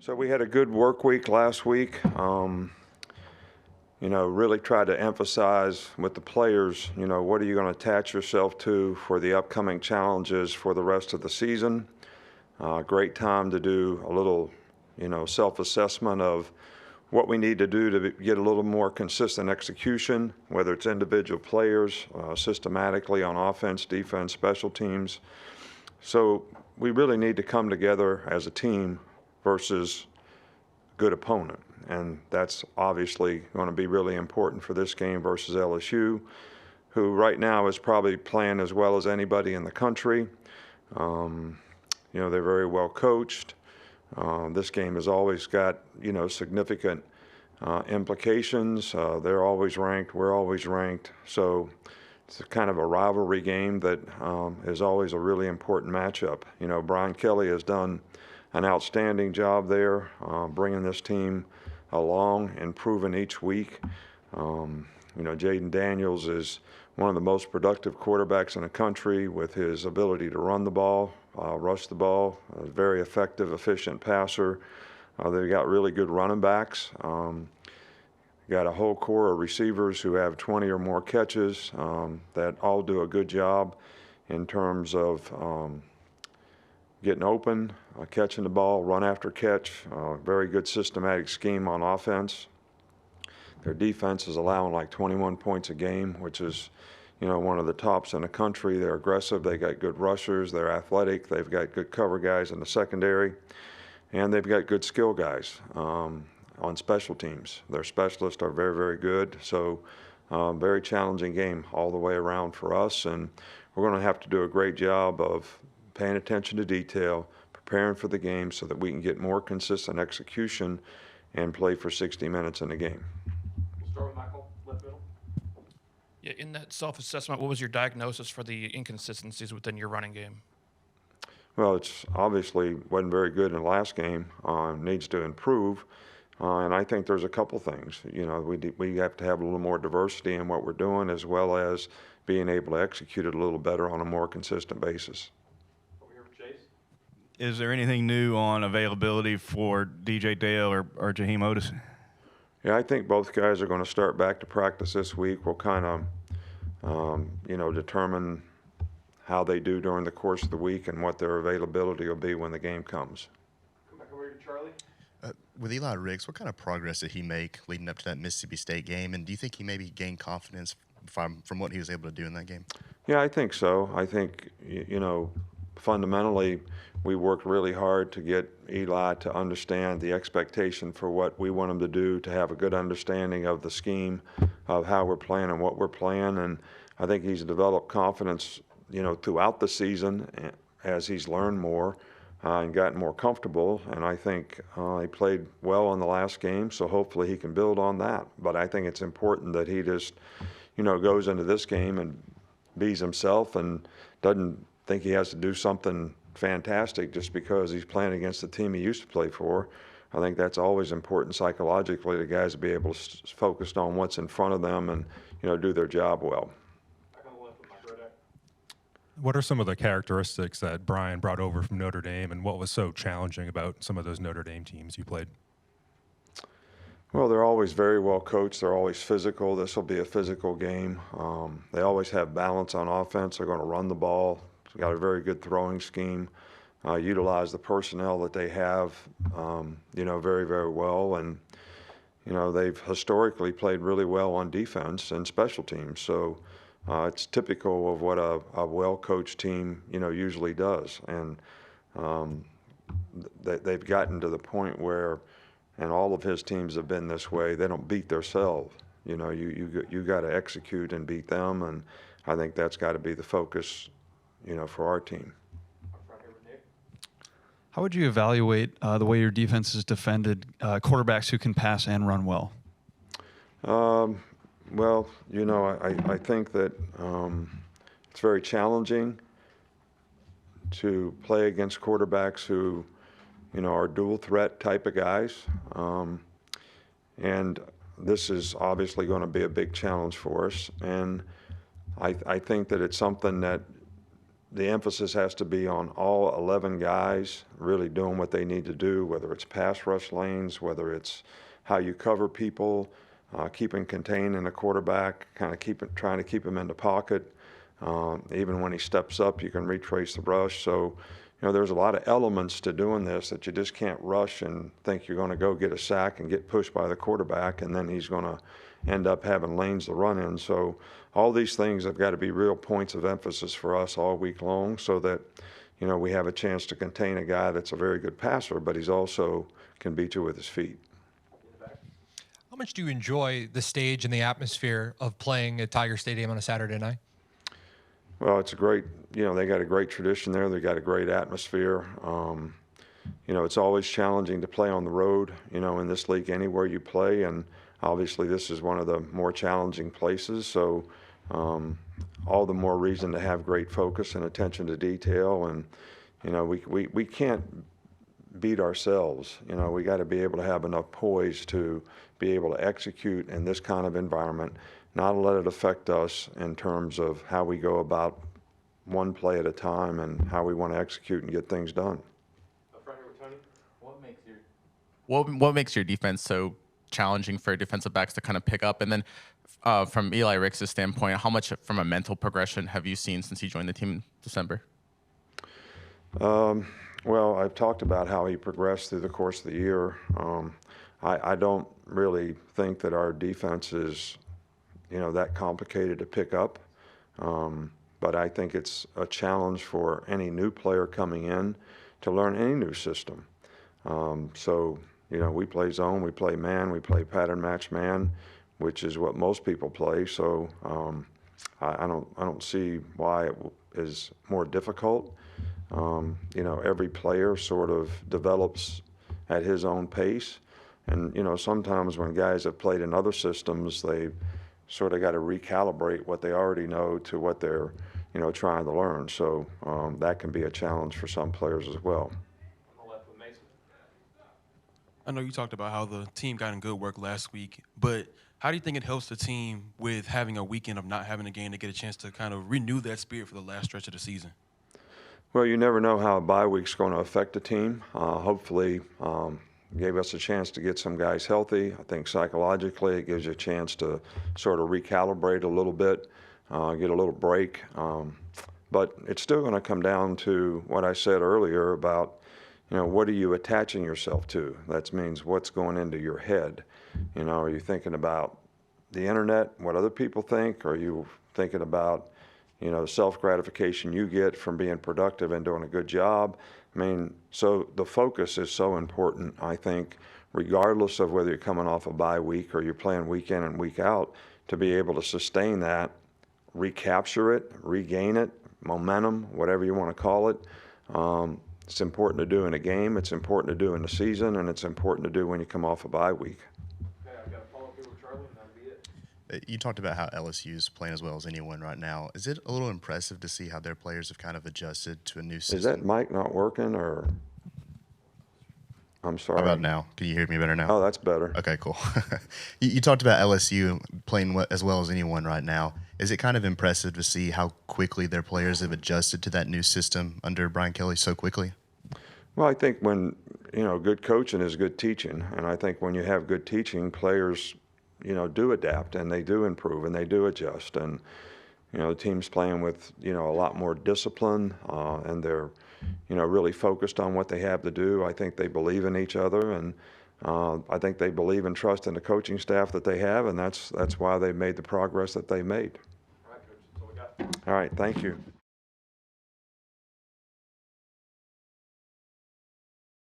So we had a good work week last week. Really tried to emphasize with the players, what are you going to attach yourself to for the upcoming challenges for the rest of the season. Great time to do a little, self-assessment of what we need to do to get a little more consistent execution, whether it's individual players, systematically on offense, defense, special teams. So we really need to come together as a team versus good opponent. And that's obviously going to be really important for this game versus LSU, who right now is probably playing as well as anybody in the country. They're very well coached. This game has always got, significant implications. They're always ranked. We're always ranked. So it's kind of a rivalry game that is always a really important matchup. Brian Kelly has done an outstanding job there, bringing this team along, improving each week. Jaden Daniels is one of the most productive quarterbacks in the country with his ability to run the ball, rush the ball, a very effective, efficient passer. They've got really good running backs. Got a whole core of receivers who have 20 or more catches that all do a good job in terms of getting open, catching the ball, run after catch, very good systematic scheme on offense. Their defense is allowing like 21 points a game, which is, one of the tops in the country. They're aggressive. They got good rushers. They're athletic. They've got good cover guys in the secondary, and they've got good skill guys on special teams. Their specialists are very, very good. So very challenging game all the way around for us, and we're going to have to do a great job of paying attention to detail, preparing for the game so that we can get more consistent execution and play for 60 minutes in the game. We'll start with Michael, left middle. Yeah, in that self-assessment, what was your diagnosis for the inconsistencies within your running game? Well, it's obviously wasn't very good in the last game, needs to improve. And I think there's a couple things. We have to have a little more diversity in what we're doing, as well as being able to execute it a little better on a more consistent basis. Is there anything new on availability for DJ Dale or Jaheim Otis? Yeah, I think both guys are going to start back to practice this week. We'll kind of, determine how they do during the course of the week and what their availability will be when the game comes. Come back over to Charlie. With Eli Ricks, what kind of progress did he make leading up to that Mississippi State game? And do you think he maybe gained confidence from what he was able to do in that game? Yeah, I think so. I think, fundamentally, we worked really hard to get Eli to understand the expectation for what we want him to do, to have a good understanding of the scheme, of how we're playing and what we're playing. And I think he's developed confidence, throughout the season as he's learned more and gotten more comfortable. And I think he played well in the last game, so hopefully he can build on that. But I think it's important that he just, goes into this game and bees himself and doesn't think he has to do something fantastic just because he's playing against the team he used to play for. I think that's always important psychologically, the guys to be able to focus on what's in front of them and, do their job well. What are some of the characteristics that Brian brought over from Notre Dame, and what was so challenging about some of those Notre Dame teams you played? Well, they're always very well coached. They're always physical. This will be a physical game. They always have balance on offense. They're going to run the ball. They've got a very good throwing scheme. Utilize the personnel that they have, very, very well. And, they've historically played really well on defense and special teams. So it's typical of what a well-coached team, usually does. And they've gotten to the point where, and all of his teams have been this way, they don't beat themselves. You got to execute and beat them, and I think that's got to be the focus, for our team. How would you evaluate the way your defense has defended quarterbacks who can pass and run well? Well, I think that it's very challenging to play against quarterbacks who, are dual threat type of guys. And this is obviously going to be a big challenge for us. And I think that it's something that, the emphasis has to be on all 11 guys really doing what they need to do, whether it's pass rush lanes, whether it's how you cover people, keeping contained in the quarterback, kind of trying to keep him in the pocket. Even when he steps up, you can retrace the rush. So, there's a lot of elements to doing this that you just can't rush and think you're going to go get a sack and get pushed by the quarterback, and then he's going to end up having lanes to run in. So all these things have got to be real points of emphasis for us all week long so that, we have a chance to contain a guy that's a very good passer, but he's also can beat you with his feet. How much do you enjoy the stage and the atmosphere of playing at Tiger Stadium on a Saturday night? Well, it's a great, they got a great tradition there. They got a great atmosphere. It's always challenging to play on the road, in this league anywhere you play. And obviously this is one of the more challenging places. So all the more reason to have great focus and attention to detail. And, we can't beat ourselves. We got to be able to have enough poise to be able to execute in this kind of environment, not let it affect us in terms of how we go about one play at a time and how we want to execute and get things done. Up front here with Tony. What makes your defense so challenging for defensive backs to kind of pick up? And then from Eli Ricks' standpoint, how much from a mental progression have you seen since he joined the team in December? Well, I've talked about how he progressed through the course of the year. I don't really think that our defense is that complicated to pick up. But I think it's a challenge for any new player coming in to learn any new system. So, we play zone, we play man, we play pattern match man, which is what most people play. So I don't see why it is more difficult. Every player sort of develops at his own pace. And, sometimes when guys have played in other systems, they sort of got to recalibrate what they already know to what they're, trying to learn. So that can be a challenge for some players as well. On the left with Mason. I know you talked about how the team got in good work last week, but how do you think it helps the team with having a weekend of not having a game to get a chance to kind of renew that spirit for the last stretch of the season? Well, you never know how a bye week's going to affect a team. Hopefully, gave us a chance to get some guys healthy. I think psychologically it gives you a chance to sort of recalibrate a little bit, get a little break. But it's still going to come down to what I said earlier about, what are you attaching yourself to? That means what's going into your head. Are you thinking about the internet, what other people think? Are you thinking about, self-gratification you get from being productive and doing a good job? So the focus is so important, I think, regardless of whether you're coming off a bye week or you're playing week in and week out, to be able to sustain that, recapture it, regain it, momentum, whatever you want to call it. It's important to do in a game, it's important to do in the season, and it's important to do when you come off a bye week. Okay, I've got a follow-up here with Charlie, and that'll be it. You talked about how LSU is playing as well as anyone right now. Is it a little impressive to see how their players have kind of adjusted to a new system? Is that mic not working, or? I'm sorry. How about now? Can you hear me better now? Oh, that's better. Okay, cool. You talked about LSU playing as well as anyone right now. Is it kind of impressive to see how quickly their players have adjusted to that new system under Brian Kelly so quickly? Well, I think when, good coaching is good teaching. And I think when you have good teaching, players, do adapt and they do improve and they do adjust. And, the team's playing with, a lot more discipline and they're, really focused on what they have to do. I think they believe in each other, and I think they believe and trust in the coaching staff that they have, and that's why they've made the progress that they made. All right, Coach, that's all we got. All right, thank you.